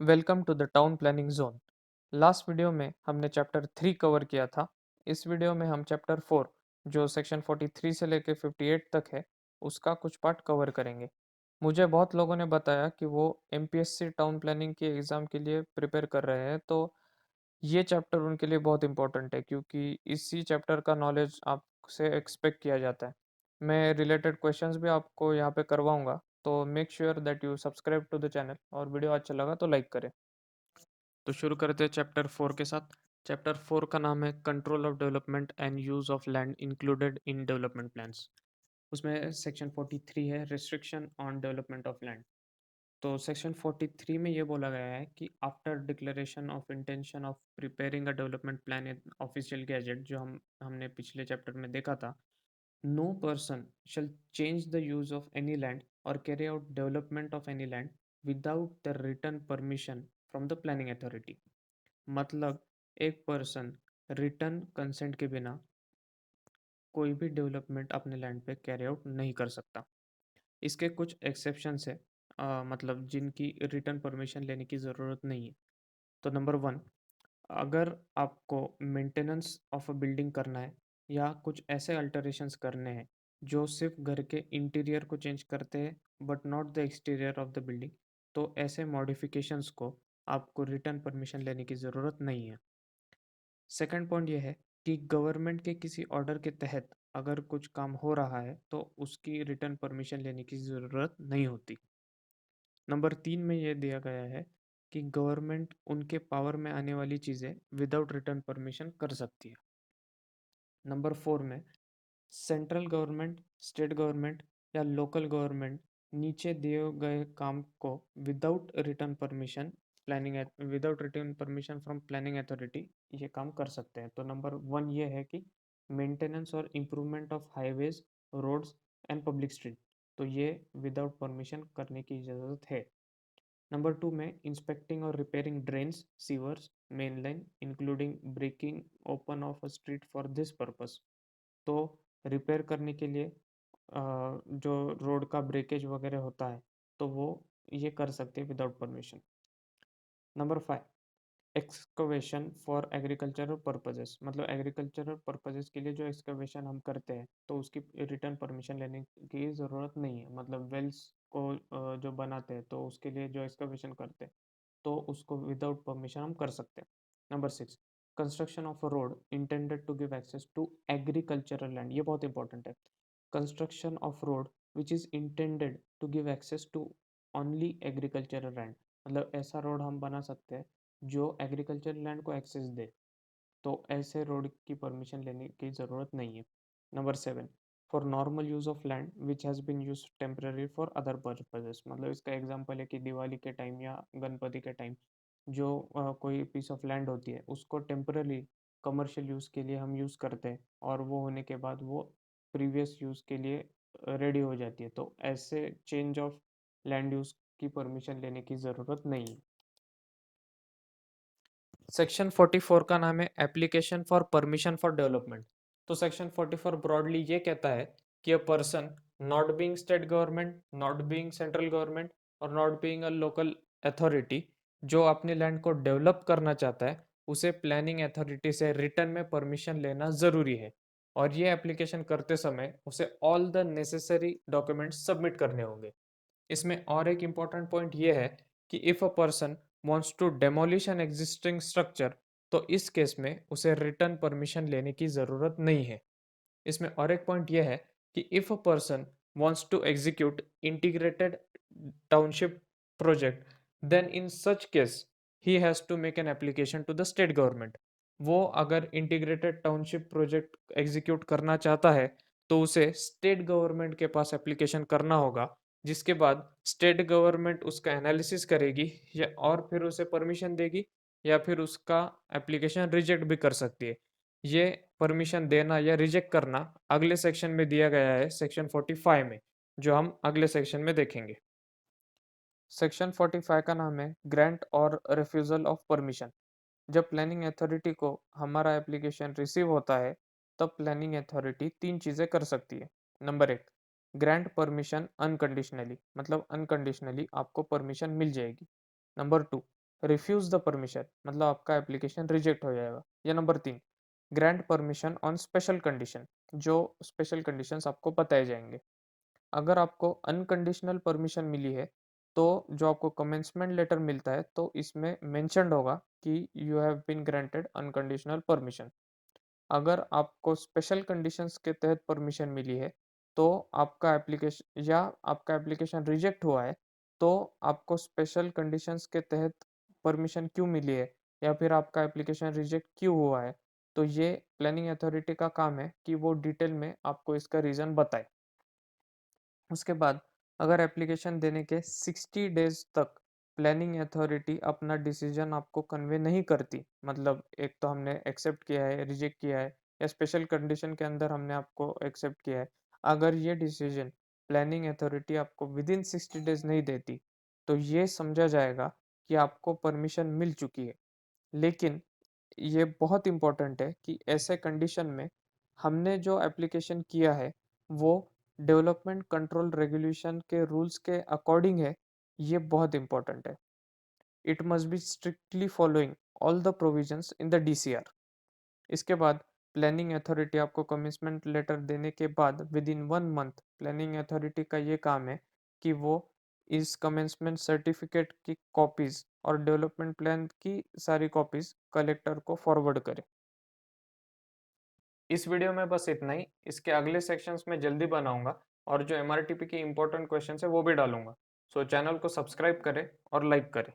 Welcome to the town planning zone. Last video में हमने chapter 3 cover किया था। इस वीडियो में हम चैप्टर 4 जो सेक्शन 43 से लेकर 58 तक है उसका कुछ पार्ट कवर करेंगे। मुझे बहुत लोगों ने बताया कि वो एमपीएससी टाउन प्लानिंग के एग्ज़ाम के लिए प्रिपेयर कर रहे हैं, तो ये चैप्टर उनके लिए बहुत इंपॉर्टेंट है क्योंकि इसी चैप्टर का नॉलेज आपसे एक्सपेक्ट किया जाता है। मैं रिलेटेड क्वेश्चंस भी आपको यहाँ पे करवाऊंगा, तो make sure that you subscribe to the channel और वीडियो अच्छा लगा तो लाइक करें। तो शुरू करते हैं चैप्टर 4 के साथ। चैप्टर 4 का नाम है control of development and use of land included in development plans. उसमें सेक्शन 43 है restriction on development of land. तो सेक्शन 43 में ये बोला गया है कि after declaration of intention of preparing a development plan in official gazette, जो हमने पिछले चैप्टर में देखा था, no person shall change the use of any land or carry out development of any land without the written permission from the planning authority। मतलब एक person return consent के बिना कोई भी डेवलपमेंट अपने लैंड पे कैरी आउट नहीं कर सकता। इसके कुछ एक्सेप्शंस है, मतलब जिनकी रिटर्न परमिशन लेने की ज़रूरत नहीं है। तो नंबर 1, अगर आपको मेंटेनेंस ऑफ अ बिल्डिंग करना है या कुछ ऐसे अल्टरेशंस करने हैं जो सिर्फ घर के इंटीरियर को चेंज करते हैं but not the exterior of the building, तो ऐसे मॉडिफिकेशंस को आपको रिटर्न परमिशन लेने की ज़रूरत नहीं है। सेकंड पॉइंट ये है कि गवर्नमेंट के किसी ऑर्डर के तहत अगर कुछ काम हो रहा है तो उसकी रिटर्न परमिशन लेने की ज़रूरत नहीं होती। नंबर 3 में ये दिया गया है कि गवर्नमेंट उनके पावर में आने वाली चीज़ें विदाउट रिटर्न परमिशन कर सकती है। नंबर 4 में सेंट्रल गवर्नमेंट, स्टेट गवर्नमेंट या लोकल गवर्नमेंट नीचे दिए गए काम को without return permission without return permission from planning authority ये काम कर सकते हैं। तो नंबर 1 ये है कि मेंटेनेंस और improvement of highways, roads and public street, तो ये विदाउट परमिशन करने की ज़रूरत है। नंबर 2 में इंस्पेक्टिंग और repairing drains, sewers, main line including breaking open of a street for this purpose. तो रिपेयर करने के लिए जो रोड का ब्रेकेज वगैरह होता है तो वो ये कर सकते हैं without permission. Number 5, excavation for agricultural purposes, मतलब एग्रीकल्चरल पर्पजेस के लिए जो एक्सकवेशन हम करते हैं तो उसकी रिटर्न परमिशन लेने की ज़रूरत नहीं है। मतलब वेल्स को जो बनाते हैं तो उसके लिए जो एक्सकवेशन करते हैं तो उसको विदाउट परमिशन हम कर सकते हैं। Number 6, construction of a road intended to give access to agricultural land, ये बहुत इंपॉर्टेंट है। Construction of road which is intended to give access to only agricultural land, मतलब ऐसा रोड हम बना सकते हैं जो एग्रीकल्चरल लैंड को एक्सेस दे, तो ऐसे रोड की परमिशन लेने की ज़रूरत नहीं है। Number 7, for normal use of land which has been use temporary for other purposes, मतलब इसका एग्जांपल है कि दिवाली के टाइम या गणपति के टाइम जो कोई पीस ऑफ लैंड होती है उसको टेम्पररी कमर्शियल यूज़ के लिए हम यूज़ करते हैं और वो होने के बाद वो प्रीवियस यूज़ के लिए रेडी हो जाती है, तो ऐसे चेंज ऑफ लैंड यूज़ की परमिशन लेने की ज़रूरत नहीं है। सेक्शन 44 का नाम है application for permission for development. तो सेक्शन 44 ब्रॉडली ये कहता है कि a person not being state government, not being central government और not being a local authority जो अपने लैंड को डेवलप करना चाहता है उसे प्लानिंग अथॉरिटी से रिटर्न में परमिशन लेना ज़रूरी है, और ये एप्लीकेशन करते समय उसे all the necessary documents submit करने होंगे। इसमें और एक इम्पॉर्टेंट पॉइंट ये है कि if a person wants to demolish an existing structure, तो इस केस में उसे रिटर्न परमिशन लेने की ज़रूरत नहीं है। इसमें और एक पॉइंट यह है कि if a person wants to execute integrated township project, then in such case he has to make an application to the state government। वो अगर इंटीग्रेटेड टाउनशिप प्रोजेक्ट एग्जीक्यूट करना चाहता है तो उसे स्टेट गवर्नमेंट के पास एप्लीकेशन करना होगा, जिसके बाद स्टेट गवर्नमेंट उसका एनालिसिस करेगी या और फिर उसे परमिशन देगी या फिर उसका एप्लीकेशन रिजेक्ट भी कर सकती है। ये परमिशन देना या रिजेक्ट करना अगले सेक्शन में दिया गया है, सेक्शन 45 में, जो हम अगले सेक्शन में देखेंगे। सेक्शन 45 का नाम है ग्रांट और रिफ्यूजल ऑफ परमिशन। जब प्लानिंग अथॉरिटी को हमारा एप्लीकेशन रिसीव होता है तब प्लानिंग अथॉरिटी तीन चीज़ें कर सकती है। नंबर 1, ग्रांट परमिशन अनकंडीशनली, मतलब अनकंडीशनली आपको परमिशन मिल जाएगी। नंबर 2, रिफ्यूज द परमिशन मतलब आपका एप्लीकेशन रिजेक्ट हो जाएगा। या number 3, grant permission on special condition, जो स्पेशल कंडीशंस आपको बताए जाएंगे। अगर आपको अनकंडीशनल परमिशन मिली है तो जो आपको कमेंसमेंट लेटर मिलता है तो इसमें मेंशन्ड होगा कि you have been granted unconditional permission. अगर आपको स्पेशल कंडीशंस के तहत परमिशन मिली है तो आपका एप्लीकेशन रिजेक्ट हुआ है तो आपको स्पेशल कंडीशंस के तहत परमिशन क्यों मिली है या फिर आपका एप्लीकेशन रिजेक्ट क्यों हुआ है, तो ये प्लानिंग अथॉरिटी का काम है कि वो डिटेल में आपको इसका रीज़न बताए। उसके बाद अगर एप्लीकेशन देने के 60 डेज तक प्लानिंग अथॉरिटी अपना डिसीजन आपको कन्वे नहीं करती, मतलब एक तो हमने एक्सेप्ट किया है, रिजेक्ट किया है या स्पेशल कंडीशन के अंदर हमने आपको एक्सेप्ट किया है, अगर ये डिसीजन प्लानिंग अथॉरिटी आपको विद इन 60 डेज नहीं देती तो ये समझा जाएगा कि आपको परमिशन मिल चुकी है। लेकिन ये बहुत इम्पोर्टेंट है कि ऐसे कंडीशन में हमने जो एप्लीकेशन किया है वो डेवलपमेंट कंट्रोल रेगुलेशन के रूल्स के अकॉर्डिंग है। ये बहुत इम्पोर्टेंट है। It must be strictly following all the provisions in the DCR. इसके बाद प्लानिंग अथॉरिटी आपको कमिटमेंट लेटर देने के बाद with in 1 month planning authority का ये काम है कि वो इस कमेंसमेंट सर्टिफिकेट की कॉपीज और डेवलपमेंट प्लान की सारी कॉपीज कलेक्टर को फॉरवर्ड करे। इस वीडियो में बस इतना ही। इसके अगले सेक्शंस में जल्दी बनाऊंगा और जो एमआरटीपी के इंपॉर्टेंट क्वेश्चंस है वो भी डालूंगा। सो चैनल को सब्सक्राइब करें और लाइक करें।